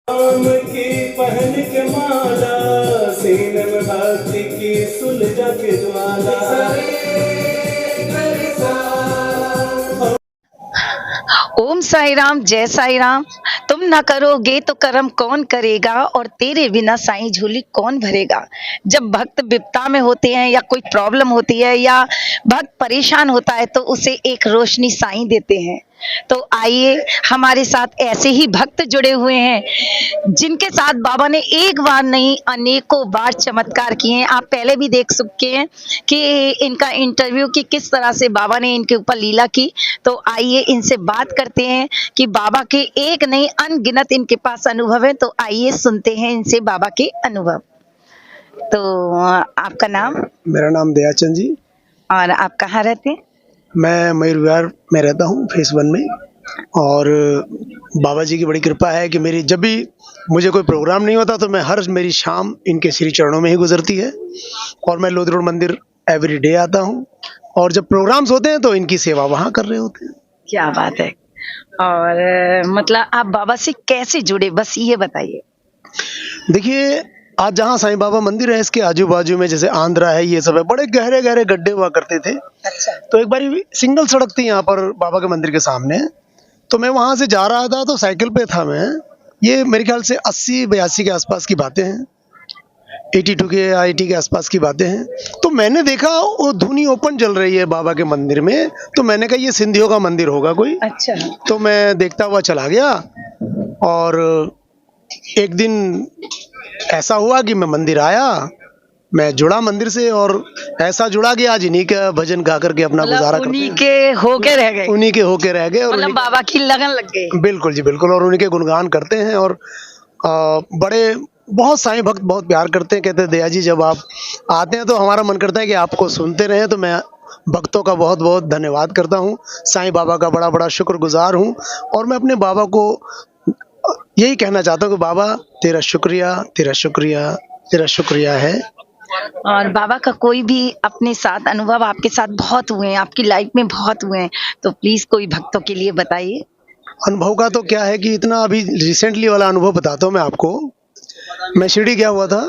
राम की पहन के माला, सीने में भक्ति की सुलझा के ज्वाला। ओम साई राम, जय साई राम। तुम न करोगे तो कर्म कौन करेगा, और तेरे बिना साईं झोली कौन भरेगा। जब भक्त विपदा में होते हैं या कोई प्रॉब्लम होती है या भक्त परेशान होता है तो उसे एक रोशनी साईं देते हैं। तो आइए, हमारे साथ ऐसे ही भक्त जुड़े हुए हैं जिनके साथ बाबा ने एक बार नहीं अनेकों बार चमत्कार किए हैं। आप पहले भी देख चुके हैं कि इनका इंटरव्यू कि किस तरह से बाबा ने इनके ऊपर लीला की। तो आइए इनसे बात करते हैं कि बाबा के एक नहीं अनगिनत इनके पास अनुभव है। तो आइए सुनते हैं इनसे बाबा के अनुभव। तो आपका नाम? मेरा नाम दयाचंद जी। और आप कहाँ रहते हैं? मैं मयूर विहार में रहता हूँ, फेस 1 में। और बाबा जी की बड़ी कृपा है कि मेरी जब भी मुझे कोई प्रोग्राम नहीं होता तो मैं हर मेरी शाम इनके श्री चरणों में ही गुजरती है। और मैं लोधी रोड मंदिर एवरीडे आता हूँ, और जब प्रोग्राम्स होते हैं तो इनकी सेवा वहाँ कर रहे होते हैं। क्या बात है। और मतलब आप बाबा से कैसे जुड़े, बस ये बताइए। देखिए, आज जहाँ साईं बाबा मंदिर है इसके आजू बाजू में जैसे आंध्रा है, ये सब है, बड़े गहरे गहरे गड्ढे हुआ करते थे। अच्छा। तो एक बारी सिंगल सड़क थी यहाँ पर बाबा के मंदिर के सामने, तो मैं वहां से जा रहा था, तो साइकिल पे था मैं। ये मेरे ख्याल से 80-82 के आसपास की बातें हैं, 82 के या 80 के आसपास की बातें हैं। तो मैंने देखा वो धुनी ओपन चल रही है बाबा के मंदिर में, तो मैंने कहा ये सिंधियों का मंदिर होगा कोई। अच्छा। तो मैं देखता हुआ चला गया, और एक दिन ऐसा हुआ कि मैं मंदिर आया, मैं जुड़ा मंदिर से, और ऐसा जुड़ा कि आज इन्हीं का भजन गा करके अपना गुजारा करते उन्हीं हैं। के होके रह गए, उन्हीं के होके रह गए, और मतलब बाबा की लगन लग गई। बिल्कुल जी बिल्कुल, और उन्हीं के गुणगान करते हैं। और बड़े बहुत साईं भक्त बहुत प्यार करते हैं, कहते हैं दया जी जब आप आते हैं तो हमारा मन करता है कि आपको सुनते रहें। तो मैं भक्तों का बहुत बहुत धन्यवाद करता हूँ, साईं बाबा का बड़ा बड़ा शुक्रगुजार हूँ। और मैं अपने बाबा को यही कहना चाहता हूँ कि बाबा तेरा शुक्रिया, तेरा शुक्रिया, तेरा शुक्रिया है। और बाबा का कोई भी अपने साथ अनुभव आपके साथ बहुत हुए हैं, आपकी लाइफ में बहुत हुए हैं, तो प्लीज कोई भक्तों के लिए बताइए। अनुभव का तो क्या है कि इतना अभी रिसेंटली वाला अनुभव बताता हूँ मैं आपको। मैं शिरडी गया हुआ था,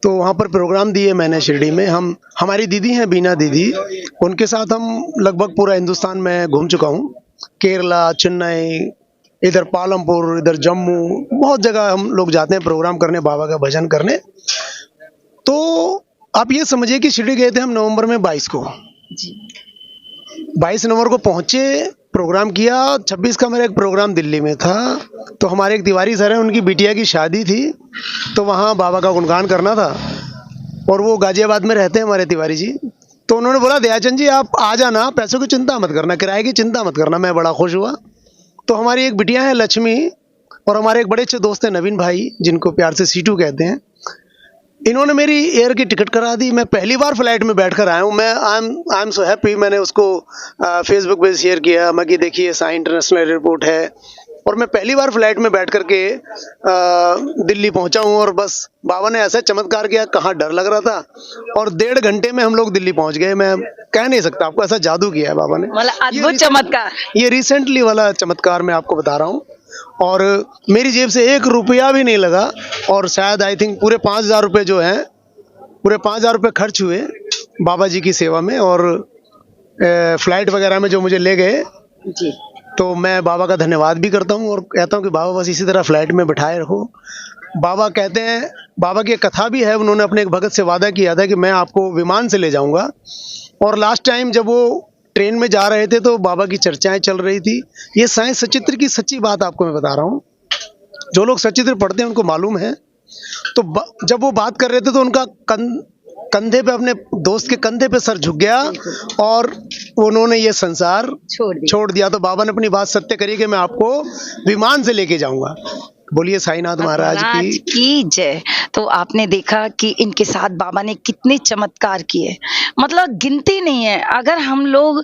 तो वहाँ पर प्रोग्राम दिए मैंने शिरडी में। हमारी दीदी हैं बीना दीदी, उनके साथ हम लगभग पूरा हिंदुस्तान में घूम चुका हूँ। केरला, चेन्नई, इधर पालमपुर, इधर जम्मू, बहुत जगह हम लोग जाते हैं प्रोग्राम करने, बाबा का भजन करने। तो आप ये समझिए कि शिरडी गए थे हम नवंबर में 22 को। 22 नवंबर को पहुंचे, प्रोग्राम किया। 26 का मेरा एक प्रोग्राम दिल्ली में था, तो हमारे एक तिवारी सर हैं, उनकी बिटिया की शादी थी, तो वहाँ बाबा का गुणगान करना था। और वो गाजियाबाद में रहते हैं हमारे तिवारी जी। तो उन्होंने बोला दयाचंद जी आप आ जाना, पैसों की चिंता मत करना, किराए की चिंता मत करना। मैं बड़ा खुश हुआ। तो हमारी एक बिटिया है लक्ष्मी, और हमारे एक बड़े अच्छे दोस्त हैं नवीन भाई, जिनको प्यार से सीटू कहते हैं। इन्होंने मेरी एयर की टिकट करा दी। मैं पहली बार फ्लाइट में बैठकर आया हूँ। मैं आई एम सो हैप्पी। मैंने उसको फेसबुक पे शेयर किया, मैं कि देखिए साईं इंटरनेशनल एयरपोर्ट है, और मैं पहली बार फ्लाइट में बैठ करके दिल्ली पहुंचा हूँ। और बस बाबा ने ऐसा चमत्कार किया, कहाँ डर लग रहा था, और 1.5 घंटे में हम लोग दिल्ली पहुंच गए। मैं कह नहीं सकता आपको, ऐसा जादू किया है बाबा ने। मतलब अद्भुत चमत्कार। ये रिसेंटली वाला चमत्कार मैं आपको बता रहा हूँ, और मेरी जेब से 1 रुपया भी नहीं लगा। और शायद आई थिंक पूरे 5,000 रुपये जो हैं, पूरे 5,000 रुपये खर्च हुए बाबा जी की सेवा में। और फ्लाइट वगैरह में जो मुझे ले गए जी। तो मैं बाबा का धन्यवाद भी करता हूँ, और कहता हूँ कि बाबा बस इसी तरह फ्लाइट में बिठाए रखो। बाबा कहते हैं, बाबा की एक कथा भी है, उन्होंने अपने एक भगत से वादा किया था कि मैं आपको विमान से ले जाऊंगा। और लास्ट टाइम जब वो ट्रेन में जा रहे थे तो बाबा की चर्चाएं चल रही थी। ये साईं सचित्र की सच्ची बात आपको मैं बता रहा हूँ, जो लोग सचित्र पढ़ते हैं उनको मालूम है। तो जब वो बात कर रहे थे तो उनका कंधे पे, अपने दोस्त के कंधे पे सर झुक गया, और उन्होंने ये संसार छोड़ दिया। तो बाबा ने अपनी बात सत्य करी कि मैं आपको विमान से लेके जाऊंगा। बोलिए साईनाथ महाराज की जय। तो आपने देखा कि इनके साथ बाबा ने कितने चमत्कार किए, मतलब गिनती नहीं है। अगर हम लोग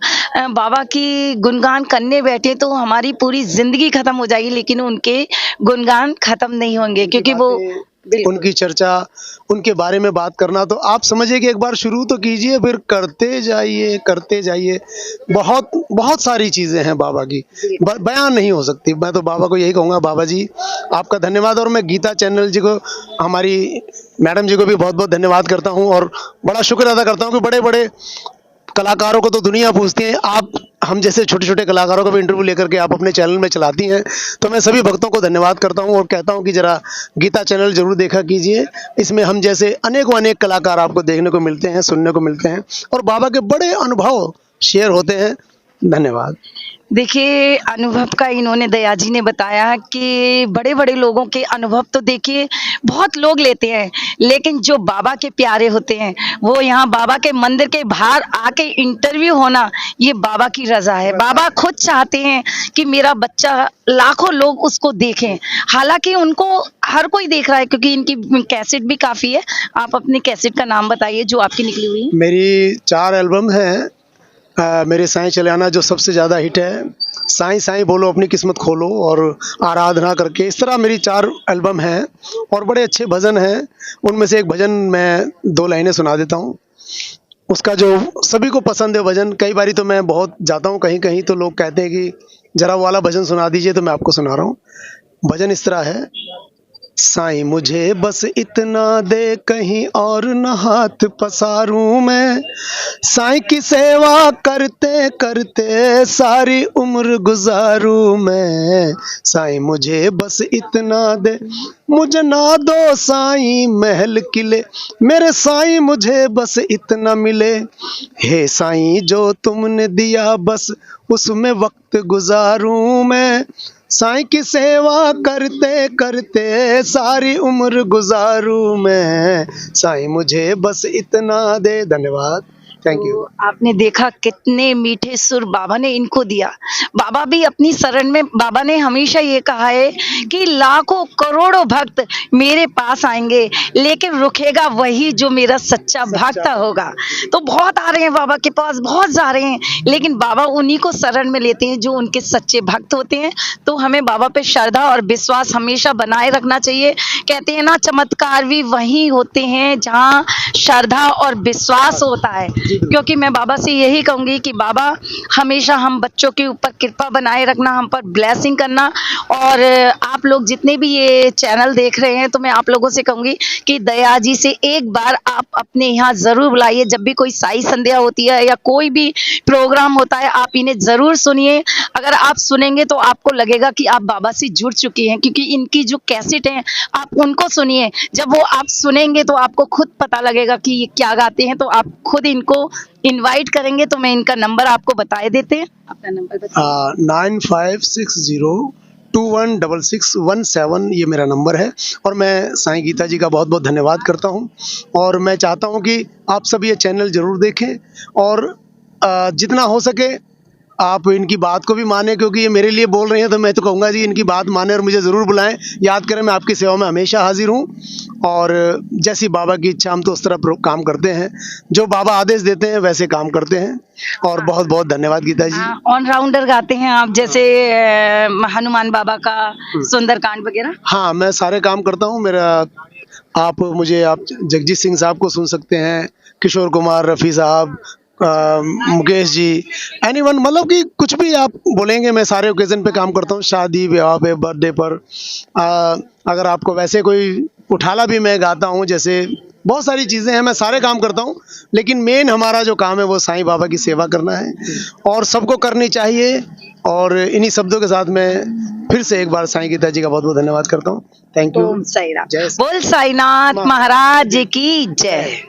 बाबा की गुणगान करने बैठे तो हमारी पूरी जिंदगी खत्म हो जाएगी, लेकिन उनके गुणगान खत्म नहीं होंगे, क्योंकि वो बिल्कुल। उनकी चर्चा, उनके बारे में बात करना, तो आप समझिए कि एक बार शुरू तो कीजिए, फिर करते जाइए करते जाइए। बहुत बहुत सारी चीज़ें हैं बाबा की, बयान नहीं हो सकती। मैं तो बाबा को यही कहूँगा, बाबा जी आपका धन्यवाद। और मैं गीता चैनल जी को, हमारी मैडम जी को भी बहुत बहुत धन्यवाद करता हूँ, और बड़ा शुक्र अदा करता हूँ कि बड़े बड़े कलाकारों को तो दुनिया पूछती है, आप हम जैसे छोटे छोटे कलाकारों का भी इंटरव्यू लेकर के आप अपने चैनल में चलाती हैं। तो मैं सभी भक्तों को धन्यवाद करता हूं और कहता हूं कि जरा गीता चैनल जरूर देखा कीजिए। इसमें हम जैसे अनेकों अनेक कलाकार आपको देखने को मिलते हैं, सुनने को मिलते हैं, और बाबा के बड़े अनुभव शेयर होते हैं। धन्यवाद। देखिए, अनुभव का इन्होंने दया जी ने बताया कि बड़े बड़े लोगों के अनुभव तो देखिए बहुत लोग लेते हैं, लेकिन जो बाबा के प्यारे होते हैं वो यहाँ बाबा के मंदिर के बाहर आके इंटरव्यू होना, ये बाबा की रजा है। बाबा खुद चाहते हैं कि मेरा बच्चा, लाखों लोग उसको देखें। हालांकि उनको हर कोई देख रहा है क्योंकि इनकी कैसेट भी काफी है। आप अपने कैसेट का नाम बताइए जो आपकी निकली हुई है। मेरी 4 एल्बम हैं। मेरे साईं चले आना जो सबसे ज़्यादा हिट है, साईं साईं बोलो अपनी किस्मत खोलो, और आराधना करके, इस तरह मेरी 4 एल्बम हैं और बड़े अच्छे भजन हैं। उनमें से एक भजन मैं 2 लाइनें सुना देता हूँ, उसका जो सभी को पसंद है भजन। कई बारी तो मैं बहुत जाता हूँ कहीं कहीं, तो लोग कहते हैं कि जरा वो वाला भजन सुना दीजिए, तो मैं आपको सुना रहा हूँ। भजन इस तरह है, साईं मुझे बस इतना दे, कहीं और न हाथ पसारूं मैं, साईं की सेवा करते करते सारी उम्र गुजारूं मैं, साईं मुझे बस इतना दे, मुझे ना दो साईं महल किले, मेरे साईं मुझे बस इतना मिले, हे साईं जो तुमने दिया बस उसमें वक्त गुजारूं मैं, साईं की सेवा करते करते सारी उम्र गुजारूं मैं, साईं मुझे बस इतना दे। धन्यवाद, थैंक यू। तो आपने देखा कितने मीठे सुर बाबा ने इनको दिया। बाबा भी अपनी शरण में, बाबा ने हमेशा ये कहा है कि लाखों करोड़ों भक्त मेरे पास आएंगे, लेकिन रुकेगा वही जो मेरा सच्चा भक्त होगा। तो बहुत आ रहे हैं बाबा के पास, बहुत जा रहे हैं, लेकिन बाबा उन्हीं को शरण में लेते हैं जो उनके सच्चे भक्त होते हैं। तो हमें बाबा पे श्रद्धा और विश्वास हमेशा बनाए रखना चाहिए। कहते हैं ना, चमत्कार भी वही होते हैं जहाँ श्रद्धा और विश्वास होता है। क्योंकि मैं बाबा से यही कहूंगी कि बाबा हमेशा हम बच्चों के ऊपर कृपा बनाए रखना, हम पर ब्लेसिंग करना। और आप लोग जितने भी ये चैनल देख रहे हैं, तो मैं आप लोगों से कहूंगी कि दया जी से एक बार आप अपने यहाँ जरूर बुलाइए। जब भी कोई साई संध्या होती है या कोई भी प्रोग्राम होता है, आप इन्हें जरूर सुनिए। अगर आप सुनेंगे तो आपको लगेगा कि आप बाबा से जुड़ चुकी हैं, क्योंकि इनकी जो कैसेट है आप उनको सुनिए। जब वो आप सुनेंगे तो आपको खुद पता लगेगा कि ये क्या गाते हैं, तो आप खुद इनको इनवाइट करेंगे। तो मैं इनका नंबर आपको बताए देते हैं। अपना नंबर बताइए। 9560216617 ये मेरा नंबर है। और मैं साईं गीता जी का बहुत बहुत धन्यवाद करता हूँ, और मैं चाहता हूँ कि आप सब ये चैनल जरूर देखें, और जितना हो सके आप इनकी बात को भी माने, क्योंकि ये मेरे लिए बोल रहे हैं। तो मैं तो कहूँगा जी इनकी बात माने और मुझे ज़रूर बुलाएं, याद करें। मैं आपकी सेवा में हमेशा हाजिर हूँ, और जैसी बाबा की इच्छा हम तो उस तरह काम करते हैं, जो बाबा आदेश देते हैं वैसे काम करते हैं। और बहुत बहुत धन्यवाद गीता जी। ऑलराउंडर गाते हैं आप, जैसे हनुमान बाबा का सुंदरकांड वगैरह। हाँ, मैं सारे काम करता हूँ। आप जगजीत सिंह साहब को सुन सकते हैं, किशोर कुमार, रफ़ी साहब, मुकेश जी, एनीवन, मतलब कि कुछ भी आप बोलेंगे मैं सारे ओकेजन पे काम करता हूँ। शादी ब्याह पे, बर्थडे पर, अगर आपको वैसे कोई उठाला भी मैं गाता हूँ, जैसे बहुत सारी चीज़ें हैं, मैं सारे काम करता हूँ। लेकिन मेन हमारा जो काम है वो साईं बाबा की सेवा करना है, और सबको करनी चाहिए। और इन्हीं शब्दों के साथ मैं फिर से एक बार साईं गीता जी का बहुत बहुत धन्यवाद करता हूँ। Thank you. ओम साईं राम। बोल साईनाथ महाराज की जय।